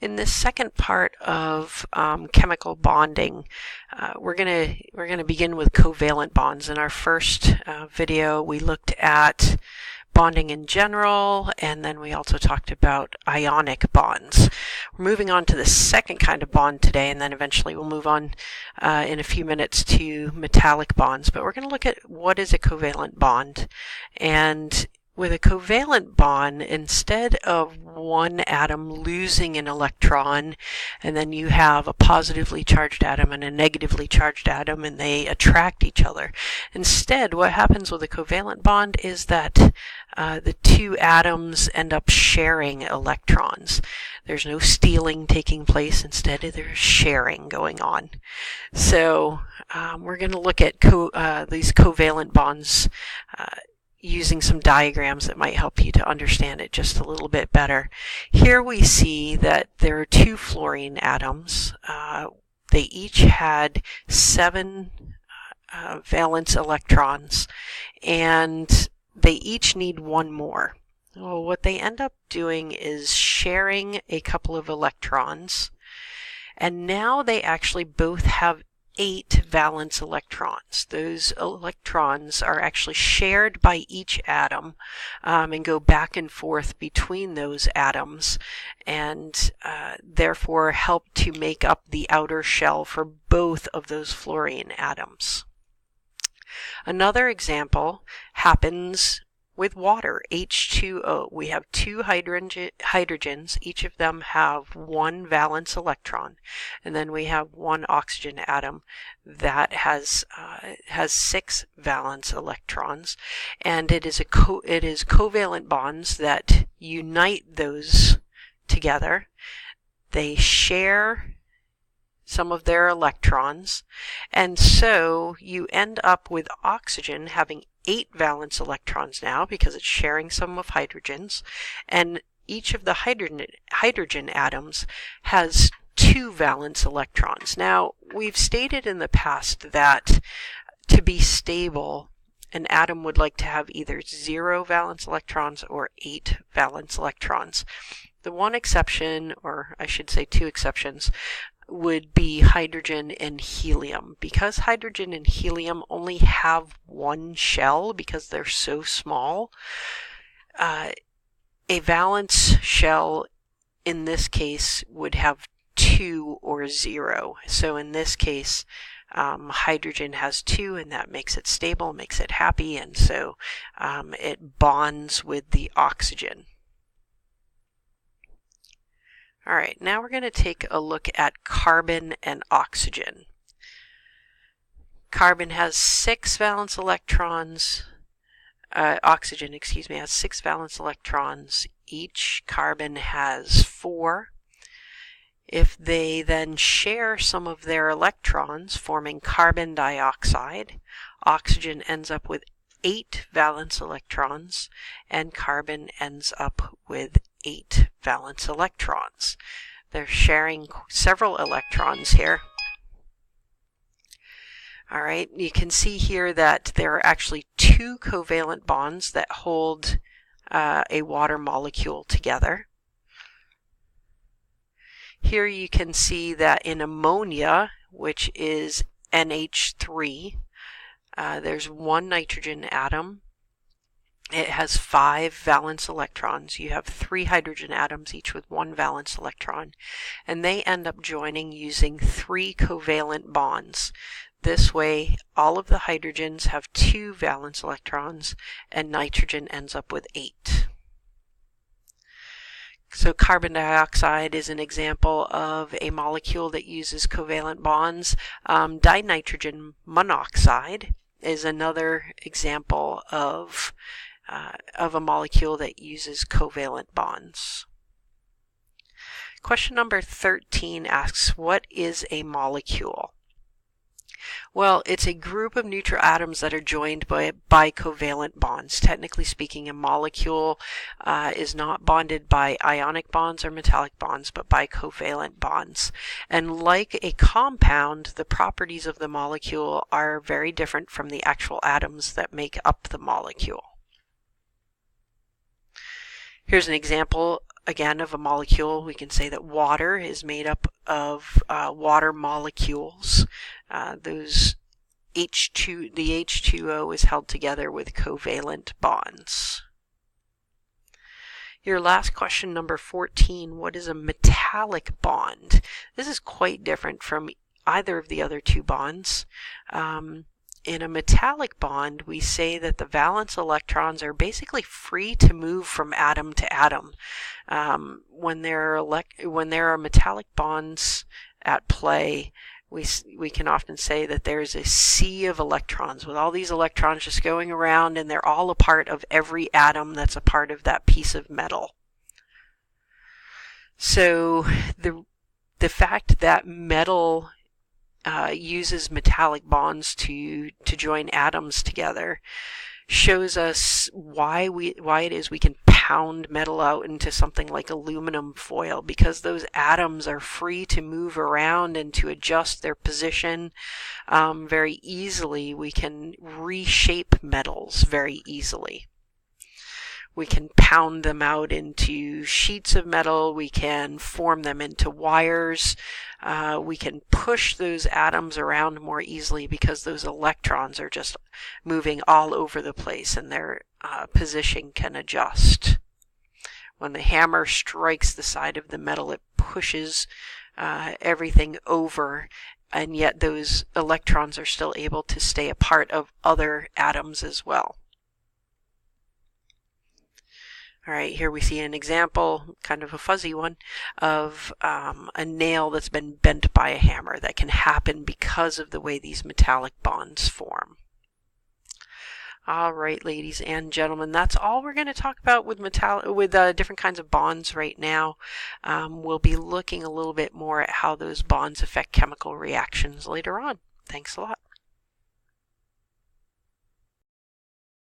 In this second part of chemical bonding, we're gonna begin with covalent bonds. In our first video, we looked at bonding in general, and then we also talked about ionic bonds. We're moving on to the second kind of bond today, and then eventually we'll move on in a few minutes to metallic bonds. But we're going to look at what is a covalent bond. And with a covalent bond, instead of one atom losing an electron, and then you have a positively charged atom and a negatively charged atom, and they attract each other. Instead, what happens with a covalent bond is that the two atoms end up sharing electrons. There's no stealing taking place. Instead, there's sharing going on. So we're going to look at these covalent bonds using some diagrams that might help you to understand it just a little bit better. Here we see that there are two fluorine atoms. They each had 7 valence electrons, and they each need one more. Well, what they end up doing is sharing a couple of electrons, and now they actually both have 8 valence electrons. Those electrons are actually shared by each atom and go back and forth between those atoms, and therefore help to make up the outer shell for both of those fluorine atoms. Another example happens with water, H2O. We have 2 hydrogens. Each of them have 1 valence electron, and then we have 1 oxygen atom that has 6 valence electrons, and it is covalent bonds that unite those together. They share some of their electrons, and so you end up with oxygen having 8 valence electrons now because it's sharing some of hydrogens, and each of the hydrogen atoms has 2 valence electrons. Now, we've stated in the past that to be stable, an atom would like to have either 0 valence electrons or 8 valence electrons. The one exception, or I should say 2 exceptions, would be hydrogen and helium. Because hydrogen and helium only have 1 shell because they're so small, a valence shell in this case would have 2 or 0. So in this case, hydrogen has 2, and that makes it stable, makes it happy, and so it bonds with the oxygen. All right, now we're going to take a look at carbon and oxygen. Carbon has 6 valence electrons. Oxygen, has 6 valence electrons. Each carbon has 4. If they then share some of their electrons, forming carbon dioxide, oxygen ends up with 8 valence electrons, and carbon ends up with 8 valence electrons. They're sharing several electrons here. All right, you can see here that there are actually 2 covalent bonds that hold a water molecule together. Here you can see that in ammonia, which is NH3, there's 1 nitrogen atom. It has 5 valence electrons. You have 3 hydrogen atoms, each with 1 valence electron, and they end up joining using 3 covalent bonds. This way, all of the hydrogens have 2 valence electrons, and nitrogen ends up with 8. So carbon dioxide is an example of a molecule that uses covalent bonds. Dinitrogen monoxide is another example of a molecule that uses covalent bonds. Question number 13 asks, what is a molecule? Well, it's a group of neutral atoms that are joined by covalent bonds. Technically speaking, a molecule is not bonded by ionic bonds or metallic bonds, but by covalent bonds. And like a compound, the properties of the molecule are very different from the actual atoms that make up the molecule. Here's an example again, of a molecule, we can say that water is made up of water molecules. The H2O is held together with covalent bonds. Your last question, number 14, what is a metallic bond? This is quite different from either of the other two bonds. In a metallic bond, we say that the valence electrons are basically free to move from atom to atom. When there are metallic bonds at play, we can often say that there's a sea of electrons, with all these electrons just going around, and they're all a part of every atom that's a part of that piece of metal. So the fact that metal uses metallic bonds to join atoms together shows us why it is we can pound metal out into something like aluminum foil, because those atoms are free to move around and to adjust their position very easily. We can reshape metals very easily. We can pound them out into sheets of metal. We can form them into wires. We can push those atoms around more easily because those electrons are just moving all over the place, and their position can adjust. When the hammer strikes the side of the metal, it pushes everything over, and yet those electrons are still able to stay a part of other atoms as well. All right, here we see an example, kind of a fuzzy one, of a nail that's been bent by a hammer. That can happen because of the way these metallic bonds form. All right, ladies and gentlemen, that's all we're going to talk about with different kinds of bonds right now. We'll be looking a little bit more at how those bonds affect chemical reactions later on. Thanks a lot.